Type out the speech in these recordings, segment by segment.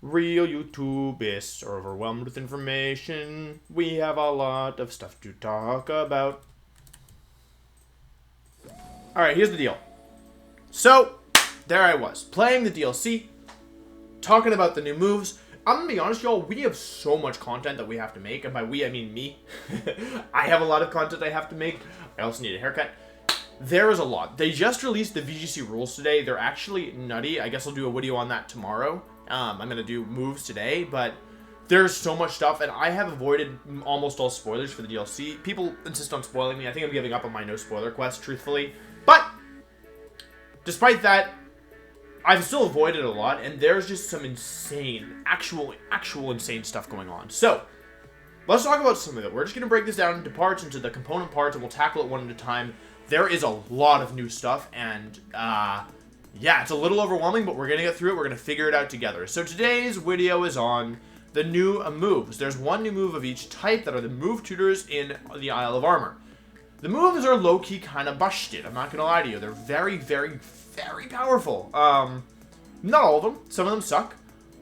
Real YouTubists are overwhelmed with information. We have a lot of stuff to talk about. Alright, here's the deal. So, there I was, playing the DLC, talking about the new moves. I'm gonna be honest, y'all, we have so much content that we have to make, and by we, I mean me. I have a lot of content I have to make. I also need a haircut. There is a lot. They just released the VGC rules today. They're actually nutty. I guess I'll do a video on that tomorrow. I'm going to do moves today, but there's so much stuff, and I have avoided almost all spoilers for the DLC. People insist on spoiling me. I think I'm giving up on my no spoiler quest, truthfully. But, despite that, I've still avoided a lot, and there's just some insane, actual insane stuff going on. So, let's talk about some of it. We're just going to break this down into parts, into the component parts, and we'll tackle it one at a time. There is a lot of new stuff, and, yeah, it's a little overwhelming, but we're going to get through it. We're going to figure it out together. So today's video is on the new moves. There's one new move of each type that are the move tutors in the Isle of Armor. The moves are low-key kind of busted. I'm not going to lie to you. They're very, very, very powerful. Not all of them. Some of them suck.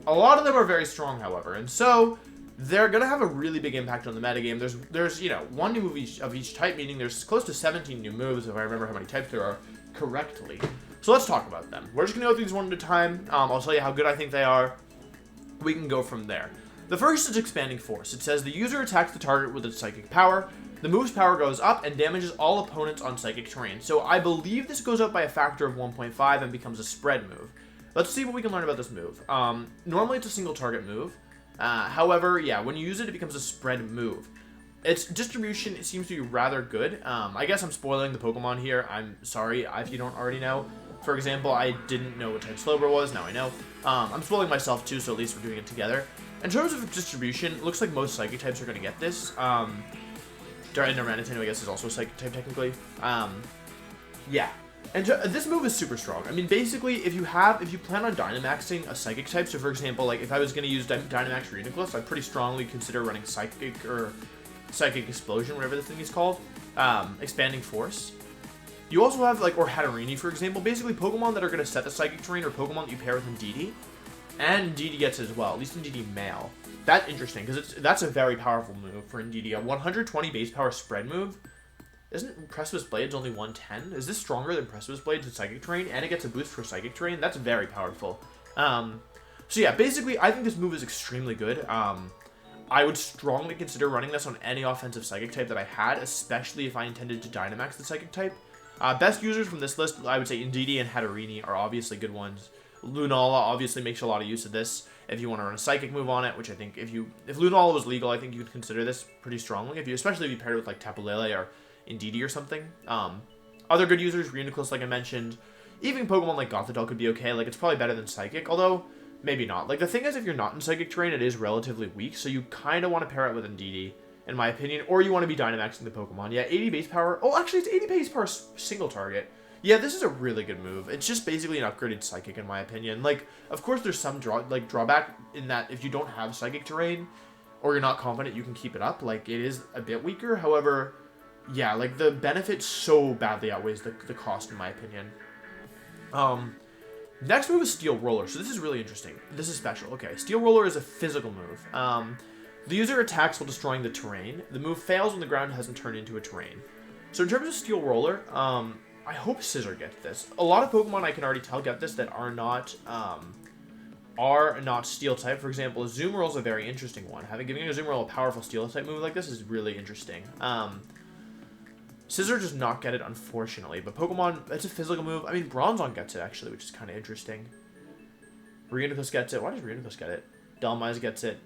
A lot of them are very strong, however. And so, they're going to have a really big impact on the metagame. There's you know, one new move of each type, meaning there's close to 17 new moves, if I remember how many types there are correctly. So let's talk about them. We're just going to go through these one at a time. I'll tell you how good I think they are. We can go from there. The first is Expanding Force. It says the user attacks the target with its psychic power. The move's power goes up and damages all opponents on psychic terrain. So I believe this goes up by a factor of 1.5 and becomes a spread move. Let's see what we can learn about this move. Normally it's a single target move. However, yeah, when you use it, it becomes a spread move. Its distribution seems to be rather good. I guess I'm spoiling the Pokemon here. I'm sorry if you don't already know. For example, I didn't know what type Slowbro was. Now I know. I'm spoiling myself too, so at least we're doing it together. In terms of distribution, it looks like most Psychic types are going to get this. Durantino, I guess, is also a Psychic type technically. Yeah. And this move is super strong. I mean, basically, if you plan on Dynamaxing a Psychic type, so for example, like if I was going to use Dynamax for Uniqlos, I'd pretty strongly consider running Psychic or Psychic Explosion, whatever this thing is called. Expanding Force. You also have, like, or Hatterene, for example, basically Pokemon that are going to set the Psychic terrain or Pokemon that you pair with Indeedee. And Indeedee gets it as well, at least Indeedee Male. That's interesting, because that's a very powerful move for Indeedee. A 120 base power spread move. Isn't Precipice Blades only 110? Is this stronger than Precipice Blades in Psychic terrain? And it gets a boost for Psychic terrain? That's very powerful. So yeah, basically, I think this move is extremely good. I would strongly consider running this on any offensive Psychic type that I had, especially if I intended to Dynamax the Psychic type. Best users from this list, I would say Indeedee and Hatterene are obviously good ones. Lunala obviously makes a lot of use of this if you want to run a Psychic move on it, which I think if Lunala was legal, I think you would consider this pretty strongly, especially if you paired it with like Tapu Lele or Indeedee or something. Other good users, Reuniclus, like I mentioned. Even Pokemon like Gothitelle could be okay. Like, it's probably better than Psychic, although maybe not. Like, the thing is, if you're not in Psychic terrain, it is relatively weak, so you kind of want to pair it with Indeedee, in my opinion, or you want to be Dynamaxing the Pokemon. Yeah, 80 base power. Oh, actually, it's 80 base power single target. Yeah, this is a really good move. It's just basically an upgraded Psychic, in my opinion. Like, of course, there's some drawback in that if you don't have Psychic terrain, or you're not confident you can keep it up, like, it is a bit weaker. However, yeah, like, the benefit so badly outweighs the cost, in my opinion. Next move is Steel Roller. So this is really interesting. This is special. Okay, Steel Roller is a physical move. The user attacks while destroying the terrain. The move fails when the ground hasn't turned into a terrain. So in terms of Steel Roller, I hope Scissor gets this. A lot of Pokemon I can already tell get this that are not Steel type. For example, Azumarill is a very interesting one. Giving Azumarill a powerful Steel type move like this is really interesting. Scissor does not get it, unfortunately, but Pokemon, it's a physical move. I mean, Bronzong gets it, actually, which is kind of interesting. Reuniclus gets it. Why does Reuniclus get it? Dhelmise gets it.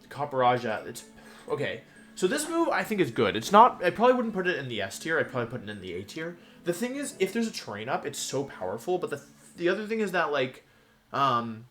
Copperaja, it's... Okay, so this move, I think, is good. It's not... I probably wouldn't put it in the S tier. I'd probably put it in the A tier. The thing is, if there's a terrain up, it's so powerful, but the other thing is that, like, having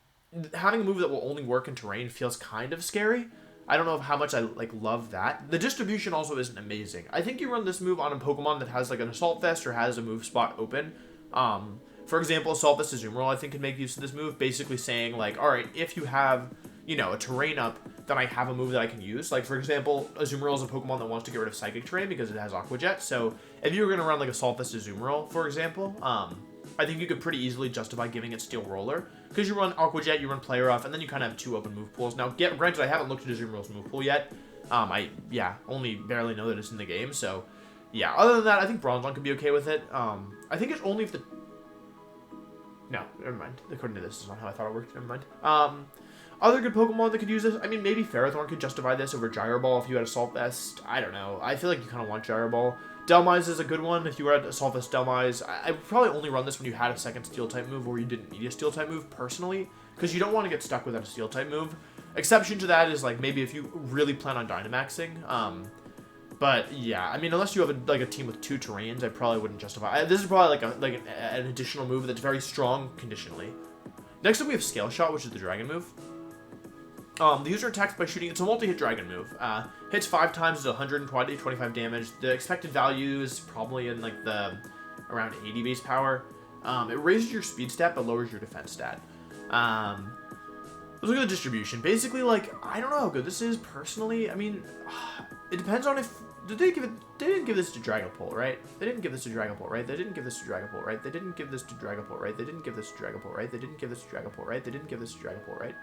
a move that will only work in terrain feels kind of scary. I don't know how much I, like, love that. The distribution also isn't amazing. I think you run this move on a Pokemon that has, like, an Assault Vest or has a move spot open. For example, Assault Vest Azumarill, I think, can make use of this move, basically saying, like, alright, if you have, you know, a terrain up, then I have a move that I can use. Like, for example, Azumarill is a Pokemon that wants to get rid of Psychic terrain because it has Aqua Jet. So, if you were going to run, like, Assault Vest Azumarill, for example, I think you could pretty easily justify giving it Steel Roller. Because you run Aqua Jet, you run Play Rough, and then you kind of have 2 open move pools. Now, granted, I haven't looked at Azumarill's move pool yet. I only barely know that it's in the game, so yeah. Other than that, I think Bronzong could be okay with it. I think it's only if the... No, never mind. According to this, is not how I thought it worked. Never mind. Other good Pokemon that could use this, I mean, maybe Ferrothorn could justify this over Gyro Ball if you had Assault Vest. I don't know. I feel like you kind of want Gyro Ball. Delmise is a good one if you were at Assault Vest Delmise. I would probably only run this when you had a second Steel-type move or you didn't need a Steel-type move, personally, because you don't want to get stuck without a Steel-type move. Exception to that is, like, maybe if you really plan on Dynamaxing. But, yeah, I mean, unless you have, a team with 2 terrains, I probably wouldn't justify. This is probably, an additional move that's very strong conditionally. Next up, we have Scale Shot, which is the Dragon move. The user attacks by shooting. It's a multi-hit dragon move. Hits 5 times, is 125 damage. The expected value is probably in the around 80 base power. It raises your speed stat but lowers your defense stat. Let's look at the distribution. Basically, I don't know how good this is personally. I mean, it depends on if they didn't give this to Dragapult, right? They didn't give this to Dragapult, right? They didn't give this to Dragapult, right? They didn't give this to Dragapult, right? They didn't give this to Dragapult, right? They didn't give this to Dragapult, right? They didn't give this to Dragapult, right?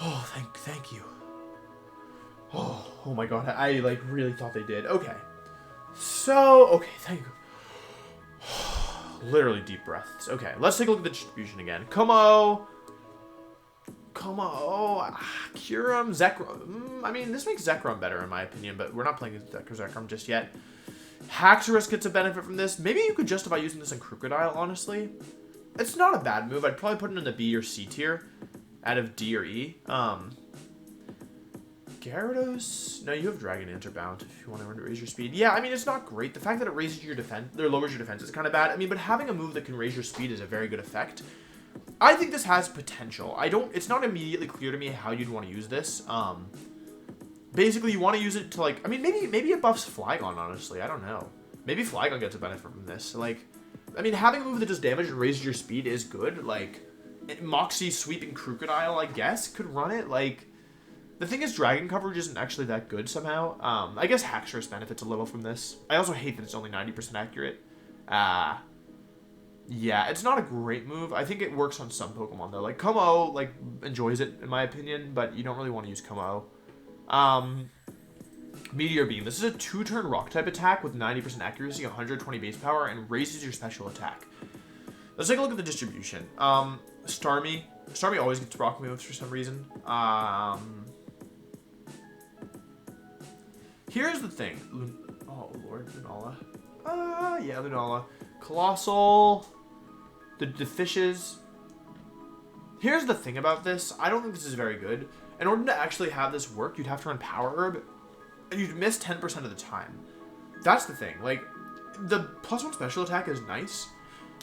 Oh, thank you. Oh my god, I really thought they did. Okay. So, okay, thank you. Literally deep breaths. Okay, let's take a look at the distribution again. Como, Kyurem, Zekrom. I mean, this makes Zekrom better in my opinion, but we're not playing Zekrom just yet. Haxorus gets a benefit from this. Maybe you could justify using this on Crocodile, honestly. It's not a bad move. I'd probably put it in the B or C tier out of D or E. Gyarados? No, you have Dragon Answer Bound if you want to raise your speed. Yeah, I mean, it's not great. The fact that it raises your defense, or lowers your defense is kind of bad. I mean, but having a move that can raise your speed is a very good effect. I think this has potential. It's not immediately clear to me how you'd want to use this. Basically, you want to use it to, I mean, maybe it buffs Flygon, honestly. I don't know. Maybe Flygon gets a benefit from this. I mean, having a move that does damage and raises your speed is good. Moxie Sweeping Crocodile, I guess, could run it. The thing is, Dragon coverage isn't actually that good somehow. I guess Haxorus benefits a little from this. I also hate that it's only 90% accurate. Yeah, it's not a great move. I think it works on some Pokemon, though. Como, enjoys it, in my opinion, but you don't really want to use Como. Meteor Beam. This is a 2-turn Rock-type attack with 90% accuracy, 120 base power, and raises your special attack. Let's take a look at the distribution. Starmie. Starmie always gets rock moves for some reason. Here's the thing. Oh, Lord. Lunala. Yeah, Lunala. Colossal. The fishes. Here's the thing about this. I don't think this is very good. In order to actually have this work, you'd have to run Power Herb, and you'd miss 10% of the time. That's the thing. The +1 special attack is nice.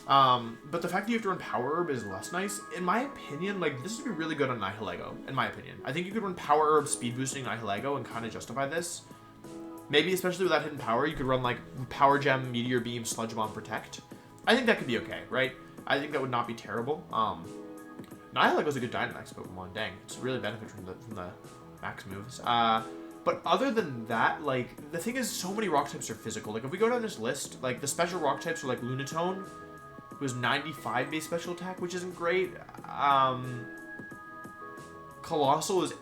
But the fact that you have to run Power Herb is less nice. In my opinion, this would be really good on Nihilego, in my opinion. I think you could run Power Herb speed boosting Nihilego and kind of justify this. Maybe, especially without hidden power, you could run, Power Gem, Meteor Beam, Sludge Bomb, Protect. I think that could be okay, right? I think that would not be terrible. Nihilego's a good Dynamax Pokemon, dang. It's really benefit from the max moves. But other than that, the thing is, so many rock types are physical. If we go down this list, the special rock types are Lunatone, who has 95 base special attack, which isn't great. Colossal is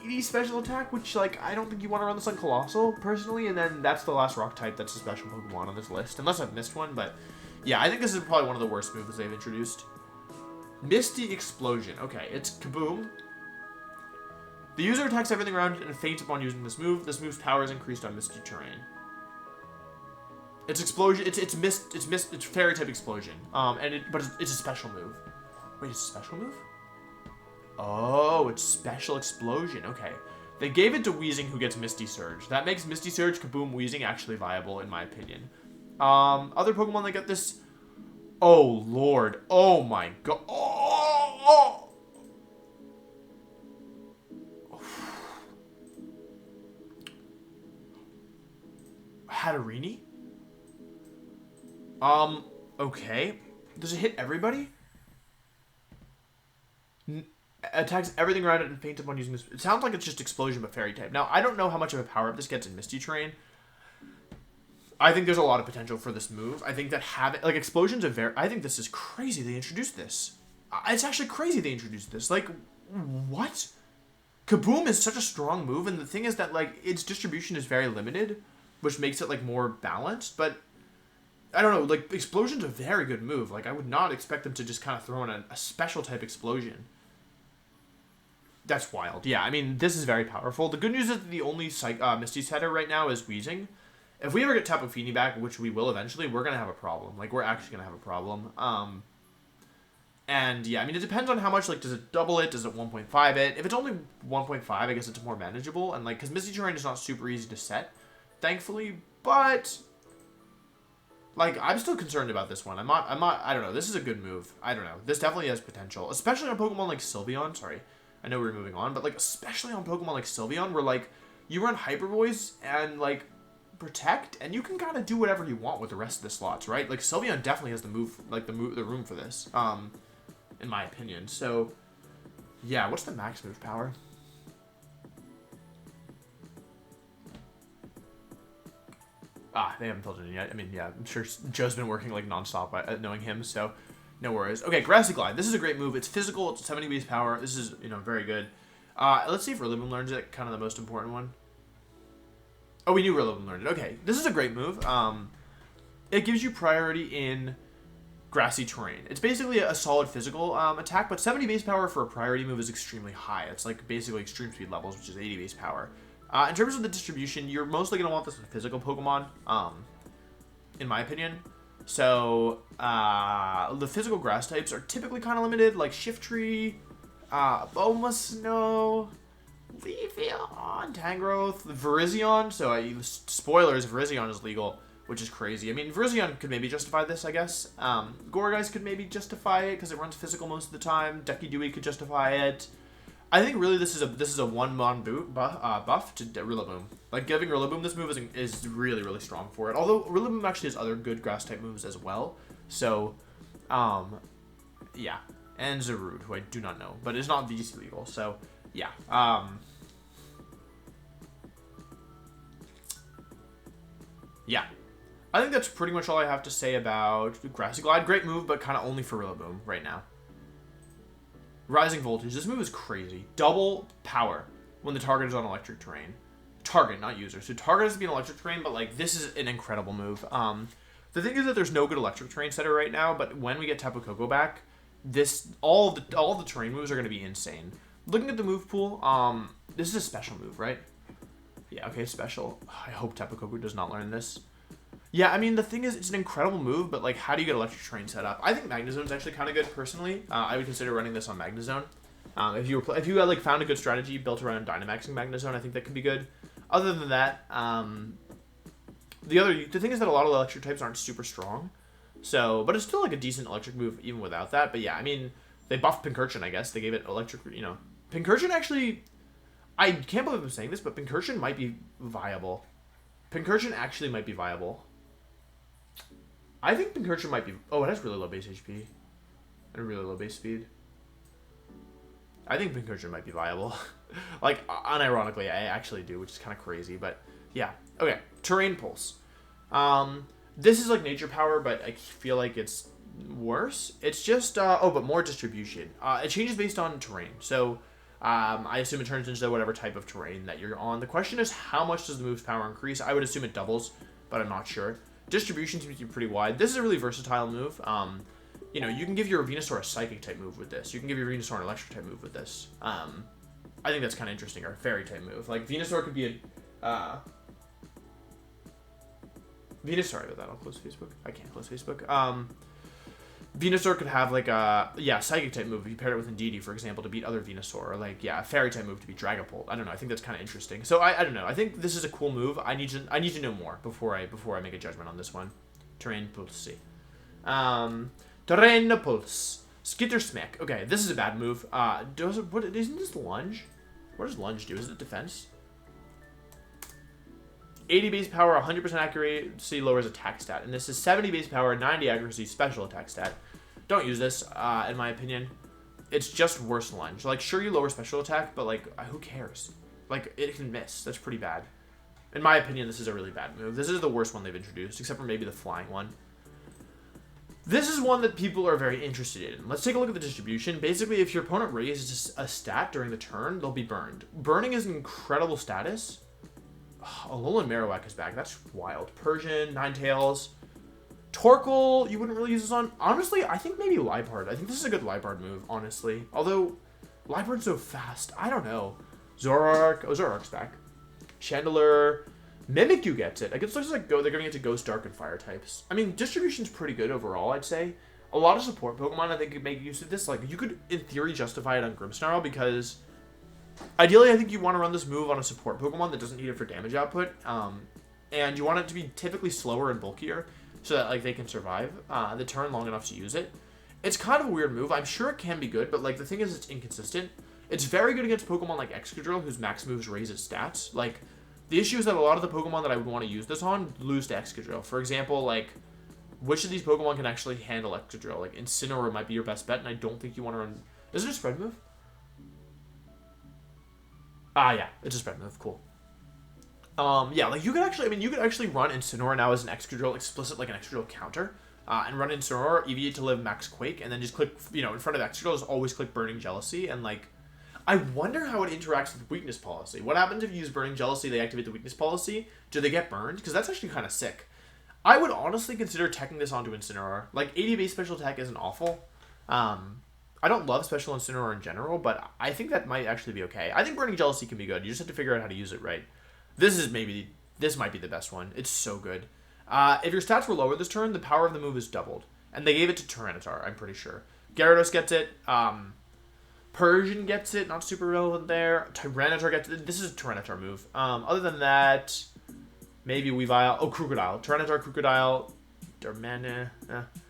80 special attack, which, I don't think you want to run this on Colossal, personally. And then that's the last rock type that's a special Pokemon on this list, unless I've missed one. But, yeah, I think this is probably one of the worst moves they've introduced. Misty Explosion. Okay, it's Kaboom. The user attacks everything around it and faints upon using this move. This move's power is increased on misty terrain. It's explosion. It's fairy type explosion. But it's a special move. Wait, it's a special move? Oh, it's special explosion. Okay, they gave it to Weezing, who gets Misty Surge. That makes Misty Surge, Kaboom, Weezing actually viable in my opinion. Other Pokemon that get this. Oh Lord. Oh my God. Oh. Hatterini? Okay. Does it hit everybody? Attacks everything around it and faints upon using this. It sounds like it's just Explosion, but Fairy type. Now, I don't know how much of a power-up this gets in Misty Terrain. I think there's a lot of potential for this move. I think that Explosion's I think this is crazy they introduced this. It's actually crazy they introduced this. Like, what? Kaboom is such a strong move, and the thing is that, like, its distribution is very limited, which makes it, like, more balanced, but I don't know, like, Explosion's a very good move. Like, I would not expect them to just kind of throw in a special type Explosion. That's wild. Yeah, I mean, this is very powerful. The good news is that the only Misty setter right now is Weezing. If we ever get Tapu Fini back, which we will eventually, we're going to have a problem. Like, we're actually going to have a problem. And, yeah, I mean, it depends on how much, like, does it double it? Does it 1.5 it? If it's only 1.5, I guess it's more manageable. And, like, because Misty Terrain is not super easy to set, thankfully. But, like, I'm still concerned about this one. I don't know. This is a good move. I don't know. This definitely has potential. Especially on Pokemon like Sylveon. Sorry. I know we're moving on. But, like, especially on Pokemon like Sylveon, where, like, you run Hyper Voice and, like, Protect, and you can kind of do whatever you want with the rest of the slots, right? Like, Sylveon definitely has the room for this. In my opinion. So, yeah, what's the max move power? They haven't filled it in yet. I mean, yeah, I'm sure Joe's been working, like, nonstop knowing him, so no worries. Okay, Grassy Glide. This is a great move. It's physical. It's 70 base power. This is, very good. Let's see if Rillaboom learns it, kind of the most important one. Oh, we knew Rillaboom learned it. Okay, this is a great move. It gives you priority in grassy terrain. It's basically a solid physical attack, but 70 base power for a priority move is extremely high. It's like basically extreme speed levels, which is 80 base power. In terms of the distribution, you're mostly going to want this with physical Pokemon, in my opinion. So, the physical grass types are typically kind of limited, like Shiftry, Bomasnow, Leafeon, Tangrowth, Virizion. So, spoilers, Virizion is legal, which is crazy. I mean, Virizion could maybe justify this, I guess. Gourgeist could maybe justify it because it runs physical most of the time. Ducky Dewey could justify it. I think really this is a one-mon buff to Rillaboom. Like, giving Rillaboom this move is really, really strong for it. Although Rillaboom actually has other good grass-type moves as well. So, yeah. And Zarude, who I do not know, but it's not VC legal. So, yeah. Yeah. I think that's pretty much all I have to say about Grassy Glide. Great move, but kind of only for Rillaboom right now. Rising Voltage. This move is crazy. Double power when the target is on electric terrain. Target, not user. So target has to be an electric terrain, but, like, this is an incredible move. The thing is that there's no good electric terrain setter right now, but when we get Tapu Koko back, all of the terrain moves are going to be insane. Looking at the move pool, this is a special move, right? Yeah, okay, special. I hope Tapu Koko does not learn this. Yeah, I mean, the thing is, it's an incredible move, but, like, how do you get electric terrain set up? I think Magnezone's actually kind of good, personally. I would consider running this on Magnezone. If you had, like, found a good strategy built around Dynamaxing Magnezone, I think that could be good. Other than that, the thing is that a lot of electric types aren't super strong. So, but it's still, like, a decent electric move even without that. But yeah, I mean, they buffed Pincurchin, I guess. They gave it electric, Pincurchin actually, I can't believe I'm saying this, but Pincurchin might be viable. Pincurchin actually might be viable. I think Pincurchin might be... Oh, it has really low base HP. And really low base speed. I think Pincurchin might be viable. Like, unironically, I actually do, which is kind of crazy. But, yeah. Okay, Terrain Pulse. This is like Nature Power, but I feel like it's worse. It's just... but more distribution. It changes based on terrain. So, I assume it turns into whatever type of terrain that you're on. The question is, how much does the move's power increase? I would assume it doubles, but I'm not sure. Distribution seems to be pretty wide. This is a really versatile move. You can give your Venusaur a Psychic type move with this. You can give your Venusaur an Electric type move with this. I think that's kind of interesting. Or a Fairy type move. Like, Venusaur could be a... Sorry about that. I'll close Facebook. I can't close Facebook. Venusaur could have, like, a... Yeah, Psychic type move if you paired it with Indeedee, for example, to beat other Venusaur. Or, like, yeah, a Fairy type move to beat Dragapult. I don't know. I think that's kind of interesting. So, I don't know. I think this is a cool move. I need to know more before I make a judgment on this one. Terrain Pulse. Terrain Pulse. Skitter Smack. Okay, this is a bad move. Isn't this Lunge? What does Lunge do? Is it defense? 80 base power, 100% accuracy, lowers attack stat. And this is 70 base power, 90 accuracy, special attack stat. Don't use this, in my opinion. It's just worse Lunge. Like, sure, you lower special attack, but, like, who cares? Like, it can miss. That's pretty bad. In my opinion, this is a really bad move. This is the worst one they've introduced, except for maybe the flying one. This is one that people are very interested in. Let's take a look at the distribution. Basically, if your opponent raises a stat during the turn, they'll be burned. Burning is an incredible status. Alolan Marowak is back. That's wild. Persian, Ninetales. Torkoal, you wouldn't really use this on. Honestly, I think maybe Liepard. I think this is a good Liepard move, honestly. Although, Liepard's so fast. I don't know. Zoroark. Oh, Zoroark's back. Chandelure. Mimikyu gets it. I guess it looks like they're giving it to Ghost, Dark, and Fire types. I mean, distribution's pretty good overall, I'd say. A lot of support Pokemon, I think, could make use of this. Like, you could, in theory, justify it on Grimmsnarl because ideally, I think you want to run this move on a support Pokemon that doesn't need it for damage output. And you want it to be typically slower and bulkier so that, like, they can survive the turn long enough to use it. It's kind of a weird move. I'm sure it can be good, but, like, the thing is it's inconsistent. It's very good against Pokemon like Excadrill, whose max moves raise its stats. Like, the issue is that a lot of the Pokemon that I would want to use this on lose to Excadrill. For example, like, which of these Pokemon can actually handle Excadrill? Like, Incineroar might be your best bet, and I don't think you want to run... Is it a spread move? Ah, yeah. It's a spread move. Cool. Yeah, like, you could actually... I mean, you could actually run Incineroar now as an Excadrill explicit, like an Excadrill counter, and run Incineroar, EV to live Max Quake, and then just click, you know, in front of Excadrill, just always click Burning Jealousy, and, like... I wonder how it interacts with Weakness Policy. What happens if you use Burning Jealousy, they activate the Weakness Policy? Do they get burned? Because that's actually kind of sick. I would honestly consider teching this onto Incineroar. Like, 80 base special attack isn't awful. I don't love special Incineroar in general, but I think that might actually be okay. I think Burning Jealousy can be good. You just have to figure out how to use it right. This might be the best one. It's so good. If your stats were lower this turn, the power of the move is doubled. And they gave it to Tyranitar, I'm pretty sure. Gyarados gets it. Persian gets it, not super relevant there. Tyranitar gets it. This is a Tyranitar move. Other than that, maybe Weavile. Oh, Crocodile. Tyranitar, Crocodile, Darmanitan,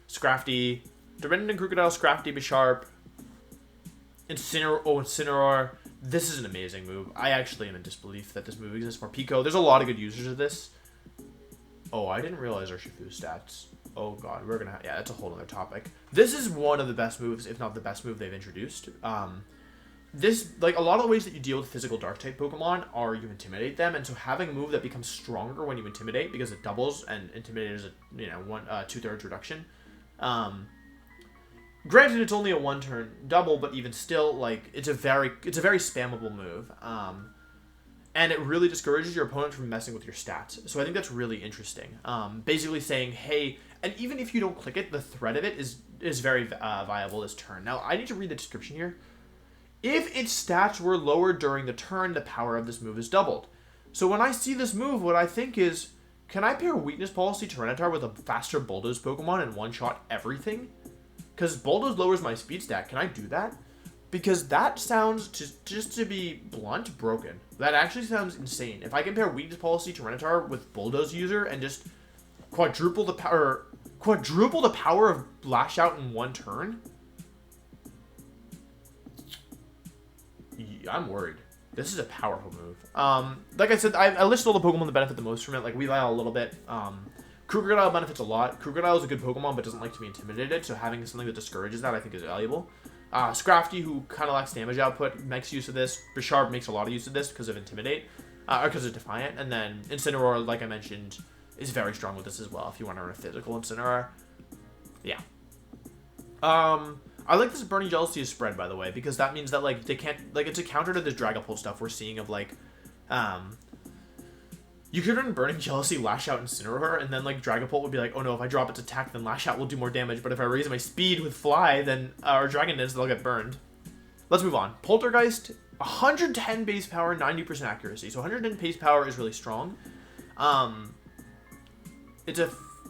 Scrafty. Darmanitan, Crocodile, Scrafty, Bisharp. Incineroar. This is an amazing move. I actually am in disbelief that this move exists. Morpeko. There's a lot of good users of this. Oh, I didn't realize Urshifu's stats. Oh god, we're gonna yeah, that's a whole other topic. This is one of the best moves, if not the best move they've introduced. This, like, a lot of the ways that you deal with physical Dark-type Pokemon are you intimidate them, and so having a move that becomes stronger when you intimidate, because it doubles, and Intimidate is a, you know, 2/3 reduction. Granted, it's only a one-turn double, but even still, like, it's a very spammable move. And it really discourages your opponent from messing with your stats. So I think that's really interesting. Basically saying, hey, and even if you don't click it, the threat of it is very viable this turn. Now, I need to read the description here. If its stats were lowered during the turn, the power of this move is doubled. So when I see this move, what I think is, can I pair Weakness Policy Tyranitar with a faster Bulldoze Pokemon and one-shot everything? Because Bulldoze lowers my speed stat. Can I do that? Because that sounds, just to be blunt, broken. That actually sounds insane. If I can pair Weakness Policy Tyranitar with Bulldoze User and just quadruple the power of Lash Out in one turn, I'm worried. This is a powerful move. Like I said, I listed all the Pokemon that benefit the most from it, like Weavile a little bit. Crocodile benefits a lot. Crocodile is a good Pokemon, but doesn't like to be intimidated, so having something that discourages that, I think, is valuable. Scrafty, who kind of lacks damage output, makes use of this. Bisharp makes a lot of use of this because of Intimidate, or because of Defiant. And then Incineroar, like I mentioned, is very strong with this as well if you want to run a physical Incineroar. Yeah. I like this Burning Jealousy is spread, by the way, because that means that, like, they can't, like, it's a counter to this Dragapult stuff we're seeing of, like, you could run Burning Jealousy, Lash Out, Incineroar, and then, like, Dragapult would be like, oh no, if I drop its attack, then Lash Out will do more damage, but if I raise my speed with Fly, then, or Dragon Dance, they'll get burned. Let's move on. Poltergeist, 110 base power, 90% accuracy. So 110 base power is really strong.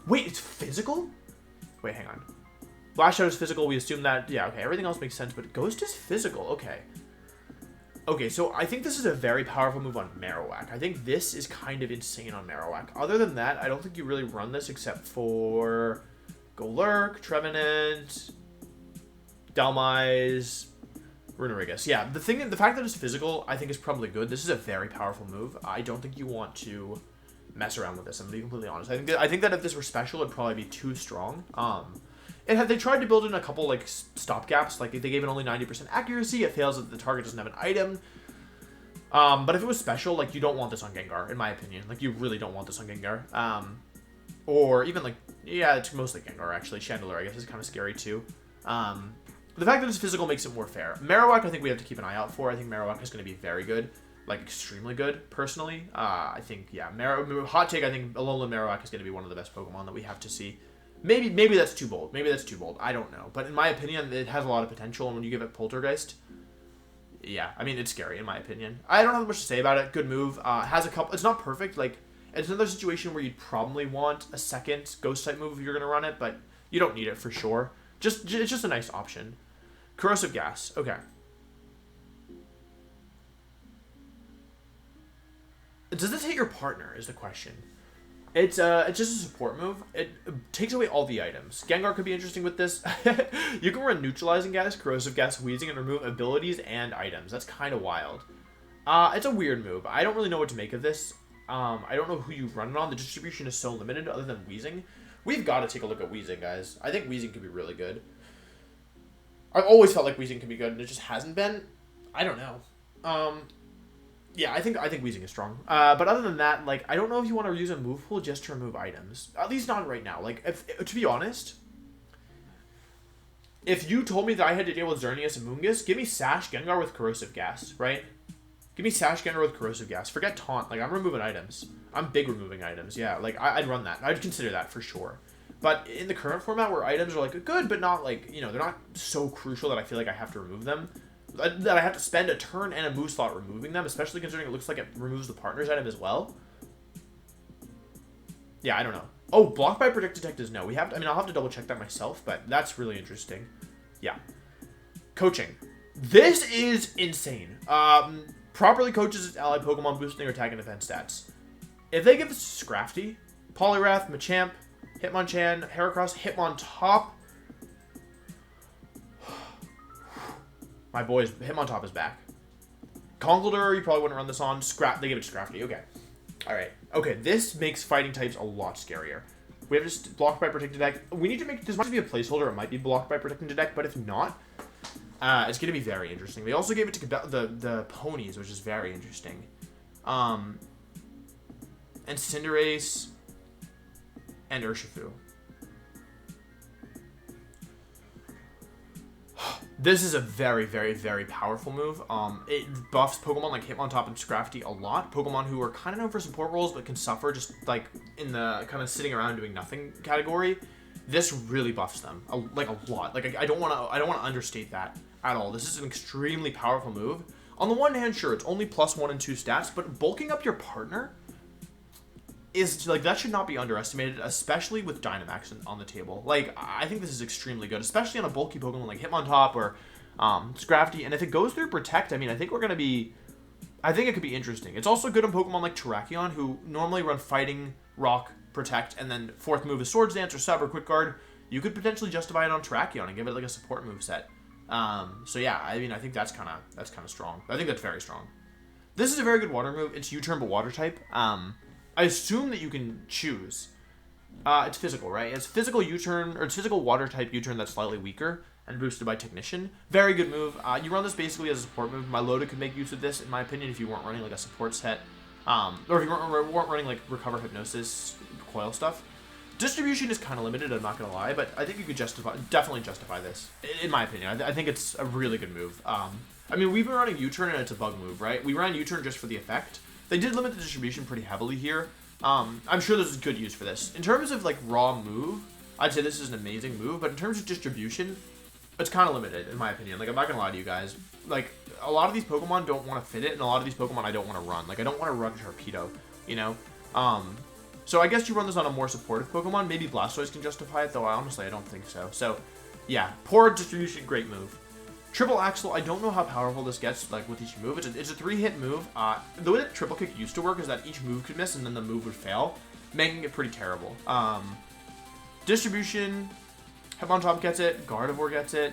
Wait, it's physical? Wait, hang on. Lash Out is physical, we assume that, yeah, okay, everything else makes sense, but Ghost is physical, okay. Okay, so I think this is a very powerful move on Marowak. I think this is kind of insane on Marowak. Other than that, I don't think you really run this except for Golurk, Trevenant, Dhelmise, Runerigus. Yeah, the fact that it's physical, I think is probably good. This is a very powerful move. I don't think you want to mess around with this, I'm going to be completely honest. I think that if this were special, it'd probably be too strong. They tried to build in a couple, like, stopgaps. Like, they gave it only 90% accuracy. It fails if the target doesn't have an item. But if it was special, like, you don't want this on Gengar, in my opinion. Like, you really don't want this on Gengar. Or even, like, Yeah, it's mostly Gengar, actually. Chandelure, I guess, is kind of scary, too. The fact that it's physical makes it more fair. Marowak, I think we have to keep an eye out for. I think Marowak is going to be very good. Like, extremely good, personally. I think, yeah, hot take, I think Alolan Marowak is going to be one of the best Pokemon that we have to see. Maybe that's too bold. Maybe that's too bold. I don't know. But in my opinion, it has a lot of potential, and when you give it Poltergeist, yeah, I mean, it's scary, in my opinion. I don't have much to say about it. Good move. Has a couple... It's not perfect. Like, it's another situation where you'd probably want a second Ghost-type move if you're going to run it, but you don't need it for sure. It's just a nice option. Corrosive Gas. Okay. Does this hit your partner, is the question. It's just a support move. It takes away all the items. Gengar could be interesting with this. You can run Neutralizing Gas, Corrosive Gas, Wheezing, and remove abilities and items. That's kind of wild. It's a weird move. I don't really know what to make of this. I don't know who you run it on. The distribution is so limited other than Wheezing. We've got to take a look at Wheezing, guys. I think Wheezing could be really good. I've always felt like Wheezing could be good, and it just hasn't been. I don't know. Yeah, I think Wheezing is strong. But other than that, like, I don't know if you want to use a move pool just to remove items. At least not right now. Like, to be honest, if you told me that I had to deal with Xerneas and Moongus, give me Sash Gengar with Corrosive Gas, right? Give me Sash Gengar with Corrosive Gas. Forget Taunt. Like, I'm removing items. I'm big removing items. Yeah, like, I'd run that. I'd consider that for sure. But in the current format where items are, like, good, but not, like, you know, they're not so crucial that I feel like I have to remove them, that I have to spend a turn and a move slot removing them, especially considering it looks like it removes the partner's item as well. Yeah, I don't know. Oh, Block by Protect Detect is no. We have to, I mean, I'll have to double check that myself, but that's really interesting. Yeah. Coaching. This is insane. Properly coaches its ally Pokemon, boosting their attack and defense stats. If they give this to Scrafty, Poliwrath, Machamp, Hitmonchan, Heracross, Hitmontop. My boys, Hitmontop is back. Conkeldurr, you probably wouldn't run this on. They give it to Scrafty. Okay. Alright. Okay, this makes fighting types a lot scarier. We have just blocked by Protected Deck. We need to make... This might be a placeholder. It might be blocked by Protected Deck, but if not, it's going to be very interesting. They also gave it to the ponies, which is very interesting. And Cinderace and Urshifu. This is a very, very, very powerful move. It buffs Pokemon like Hitmontop and Scrafty a lot. Pokemon who are kind of known for support roles but can suffer just like in the kind of sitting around doing nothing category. This really buffs them a lot. Like I don't want to understate that at all. This is an extremely powerful move. On the one hand, sure, it's only +1 and 2 stats, but bulking up your partner is like that should not be underestimated, especially with Dynamax on the table. Like I think this is extremely good, especially on a bulky Pokemon like Hitmontop or Scrafty. And if it goes through Protect, I mean, I think it could be interesting. It's also good on Pokemon like Terrakion, who normally run Fighting, Rock, Protect, and then fourth move is Swords Dance or Sub or Quick Guard. You could potentially justify it on Terrakion and give it like a support move set. So yeah, I mean, I think that's kind of strong. I think that's very strong. This is a very good water move. It's U-turn but water type. I assume that you can choose. It's physical, right? It's physical U-turn, or it's physical water type U-turn that's slightly weaker and boosted by Technician. Very good move. You run this basically as a support move. Milotic could make use of this, in my opinion, if you weren't running like a support set. Or if you weren't running like Recover Hypnosis, Coil stuff. Distribution is kind of limited, I'm not going to lie, but I think you could definitely justify this, in my opinion. I think it's a really good move. I mean, we've been running U-turn and it's a bug move, right? We ran U-turn just for the effect. They did limit the distribution pretty heavily here. I'm sure there's good use for this. In terms of, like, raw move, I'd say this is an amazing move, but in terms of distribution, it's kind of limited, in my opinion. Like, I'm not going to lie to you guys. Like, a lot of these Pokemon don't want to fit it, and a lot of these Pokemon I don't want to run. Like, I don't want to run Torpedo, you know? So I guess you run this on a more supportive Pokemon. Maybe Blastoise can justify it, though honestly I don't think so. So, yeah, poor distribution, great move. Triple Axle, I don't know how powerful this gets, like, with each move. It's a 3-hit move. The way that Triple Kick used to work is that each move could miss and then the move would fail, making it pretty terrible. Distribution, Hitmontop gets it, Gardevoir gets it,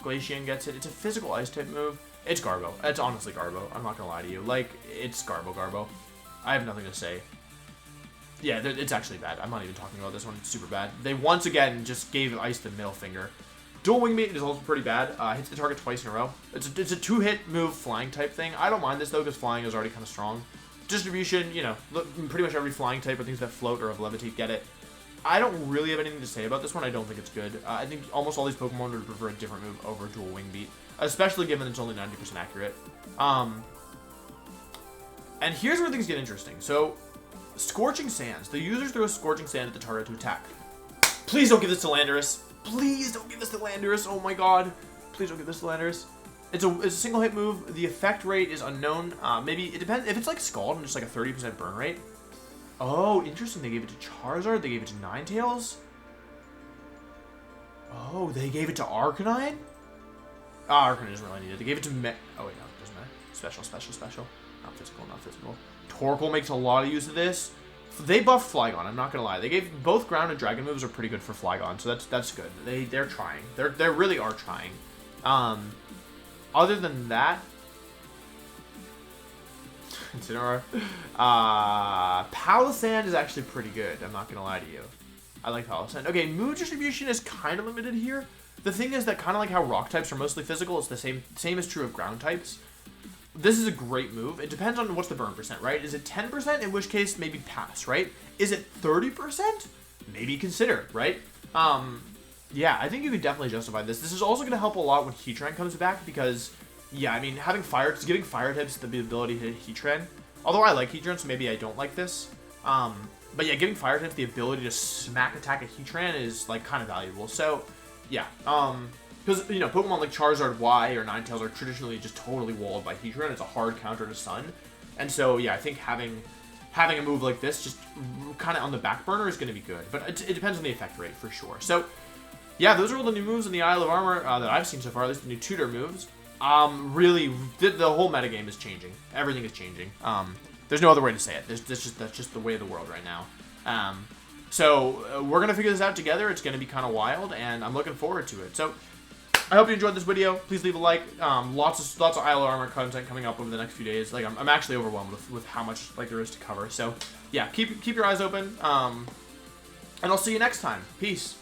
Glaceon gets it. It's a physical Ice-type move. It's Garbo. It's honestly Garbo. I'm not gonna lie to you. Like, it's Garbo. I have nothing to say. Yeah, it's actually bad. I'm not even talking about this one. It's super bad. They once again just gave Ice the middle finger. Dual Wing Mate is also pretty bad. Hits the target twice in a row. It's a 2-hit move flying type thing. I don't mind this though because flying is already kind of strong. Distribution, you know, pretty much every flying type or things that float or have levitate get it. I don't really have anything to say about this one. I don't think it's good. I think almost all these Pokemon would prefer a different move over Dual Wing Beat, especially given it's only 90% accurate. And here's where things get interesting. So, Scorching Sands. The user throws Scorching Sand at the target to attack. Please don't give this to Landorus. Please don't give this to Landorus. Oh my god. Please don't give this to Landorus. It's a single hit move. The effect rate is unknown. Maybe it depends. If it's like Scald and just like a 30% burn rate. Oh, interesting. They gave it to Charizard. They gave it to Ninetales. Oh, they gave it to Arcanine? Arcanine doesn't really need it. They gave it to Oh, wait, no. It doesn't matter. Special, special, special. Not physical, not physical. Torkoal makes a lot of use of this. They buffed Flygon, I'm not gonna lie. They gave both ground and dragon moves are pretty good for Flygon, so that's good. They're trying. They really are trying. Other than that, Palossand is actually pretty good. I'm not gonna lie to you. I like Palossand. Okay, move distribution is kind of limited here. The thing is that kind of like how rock types are mostly physical, it's the same is true of ground types. This is a great move. It depends on what's the burn percent, right? Is it 10%? In which case, maybe pass, right? Is it 30%? Maybe consider, right? Yeah, I think you could definitely justify this. This is also going to help a lot when Heatran comes back because, yeah, I mean, giving fire types the ability to hit Heatran. Although I like Heatran, so maybe I don't like this. But yeah, giving fire types the ability to smack attack a Heatran is, like, kind of valuable. So, yeah, because, you know, Pokemon like Charizard Y or Ninetales are traditionally just totally walled by Heatran. It's a hard counter to Sun. And so, yeah, I think having a move like this just kind of on the back burner is going to be good. But it depends on the effect rate for sure. So, yeah, those are all the new moves in the Isle of Armor that I've seen so far, at least the new tutor moves. Really, the whole metagame is changing. Everything is changing. There's no other way to say it. That's just the way of the world right now. So, we're going to figure this out together. It's going to be kind of wild, and I'm looking forward to it. So, I hope you enjoyed this video. Please leave a like. Lots of Isle of Armor content coming up over the next few days. Like, I'm actually overwhelmed with how much like there is to cover. So, yeah, keep your eyes open. And I'll see you next time. Peace.